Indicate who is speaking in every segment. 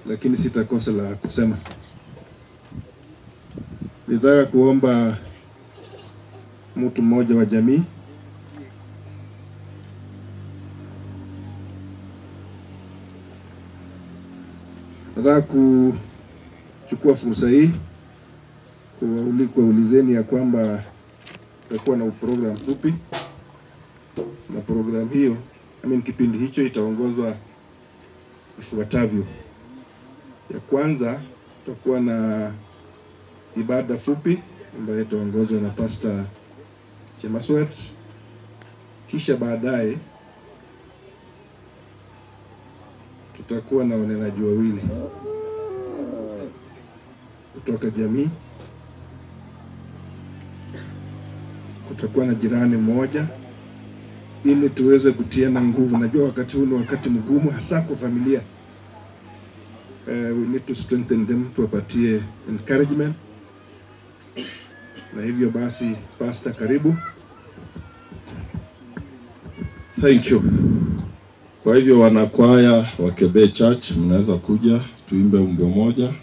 Speaker 1: lakini sitakosa la kusema. Nitaka kuomba mtu mmoja wa jamii nataka kuchukua fursa hii kuwaulizeni ya kwamba tutakuwa na program fupi, na program hiyo kipindi hicho itaongozwa ifuatavyo. Ya kwanza tutakuwa na ibada fupi ambayo itaongozwa na Pastor Chemaswet, kisha baadaye tutakuwa na wanenaji wawili kutoka jamii. Kutakuwa na jirani mmoja ili tuweze kutiana nguvu. Najua wakati huu ni wakati mgumu hasa kwa familia. We need to strengthen them, tuwapatie encouragement. Na hivyo basi, Pastor, karibu.
Speaker 2: Thank you. Kwa hivyo wanakwaya wa Kebe Church, mnaweza kuja tuimbe wimbo moja.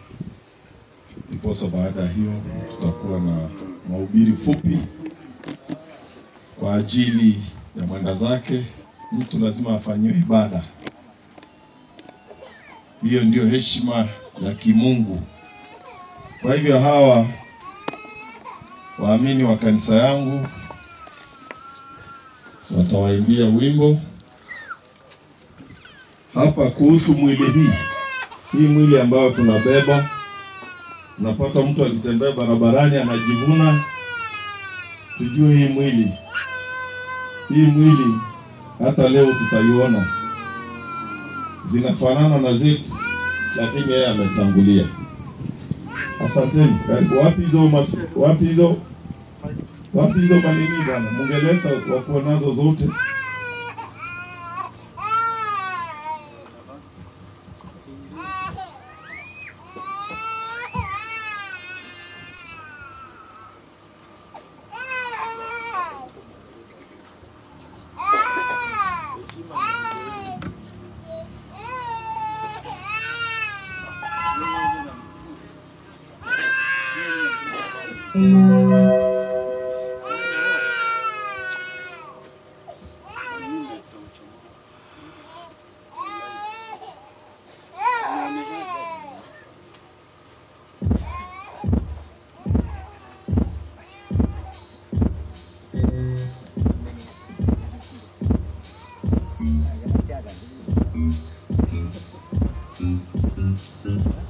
Speaker 2: Ndiposa baada hiyo tutakuwa na mahubiri fupi kwa ajili ya mwenda zake. Mtu lazima afanyiwe ibada. Hiyo ndio heshima ya kimungu. Kwa hivyo hawa waamini wa kanisa yangu watawaimbia wimbo hapa kuhusu mwili hii mwili ambayo tunabeba. Unapata mtu akitembea barabarani anajivuna. Tujue hii mwili hata leo tutaiona zinafanana na zetu, lakini yeye ametangulia. Asanteni. Karibu. Wapi hizo manini bana? Mungeleta wakuwa nazo zote.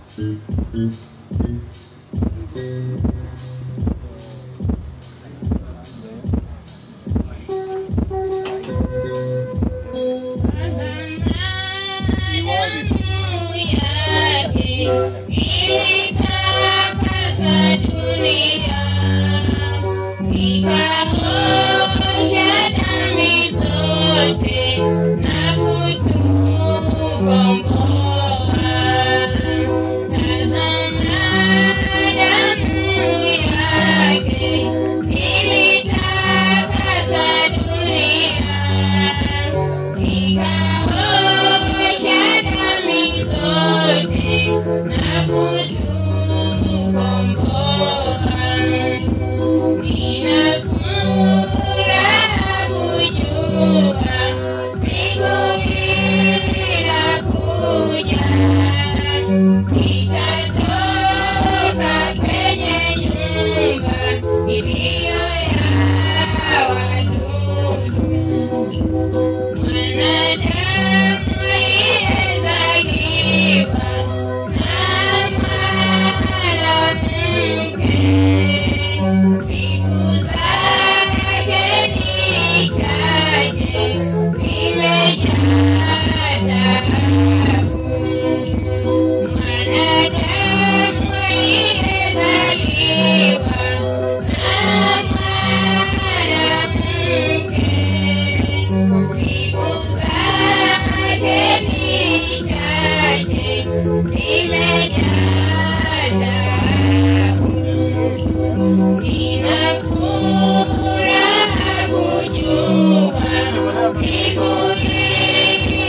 Speaker 3: Siku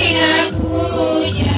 Speaker 3: inakuja,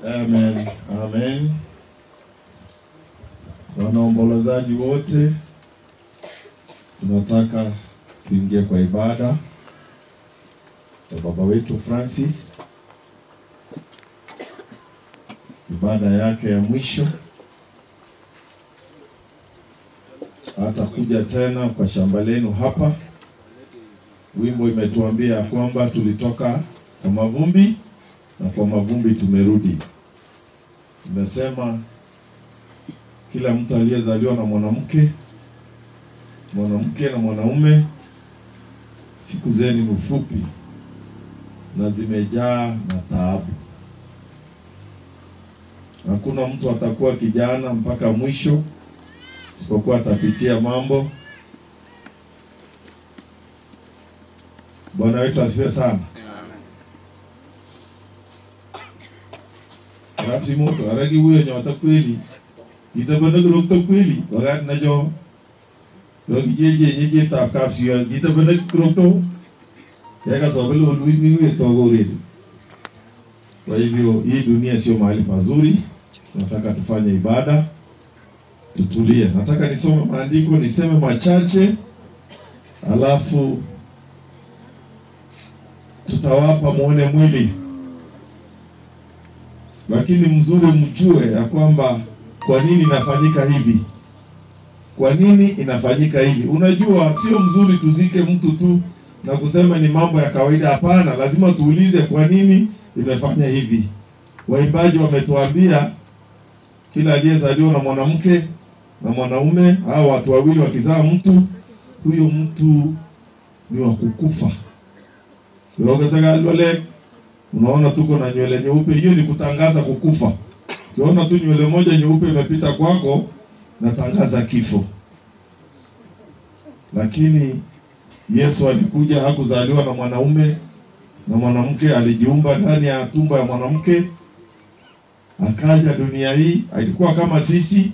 Speaker 2: Amen. Amen. Wanaombolezaji wote, tunataka tuingie kwa ibada ya baba wetu Francis, ibada yake ya mwisho. Atakuja tena kwa shamba lenu hapa. Wimbo imetuambia kwamba tulitoka kwa mavumbi na kwa mavumbi tumerudi. Nimesema kila mtu aliyezaliwa na mwanamke na mwanaume, siku zenu ni fupi na zimejaa na taabu. Hakuna mtu atakuwa kijana mpaka mwisho isipokuwa atapitia mambo. Bwana wetu asifiwe sana. Rafsi moto aragi huyo nyota kweli itabana grokto kweli wakati najo yogijeje nyeje tapkapsi yo itabana grokto yaga sobelo ulimi togo redi. Kwa hivyo hii dunia sio mahali pazuri, tunataka tufanye ibada, tutulie. Nataka nisome maandiko, niseme machache, alafu tutawapa muone mwili. Lakini mzuri mjue ya kwamba kwa nini inafanyika hivi. Kwa nini inafanyika hivi? Unajua sio mzuri tuzike mtu tu na kusema ni mambo ya kawaida. Hapana, lazima tuulize kwa nini imefanya hivi. Waimbaji wametuambia kila aliyezaliwa na mwanamke na mwanaume, hao watu wawili wakizaa mtu, huyo mtu ni wa kukufa. Unaona tuko na nywele nyeupe, hiyo ni kutangaza kukufa. Ukiona tu nywele moja nyeupe imepita kwako, natangaza kifo. Lakini Yesu alikuja, hakuzaliwa na mwanaume na mwanamke, alijiumba ndani ya tumbo ya mwanamke. Akaja dunia hii, alikuwa kama sisi.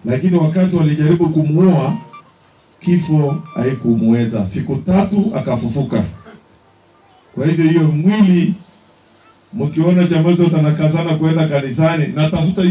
Speaker 2: Lakini wakati walijaribu kumuua, kifo haikumweza. Siku 3 akafufuka. Kwa hivyo hiyo mwili, mkiona chamazo tanakazana kwenda kanisani, natafuta hiyo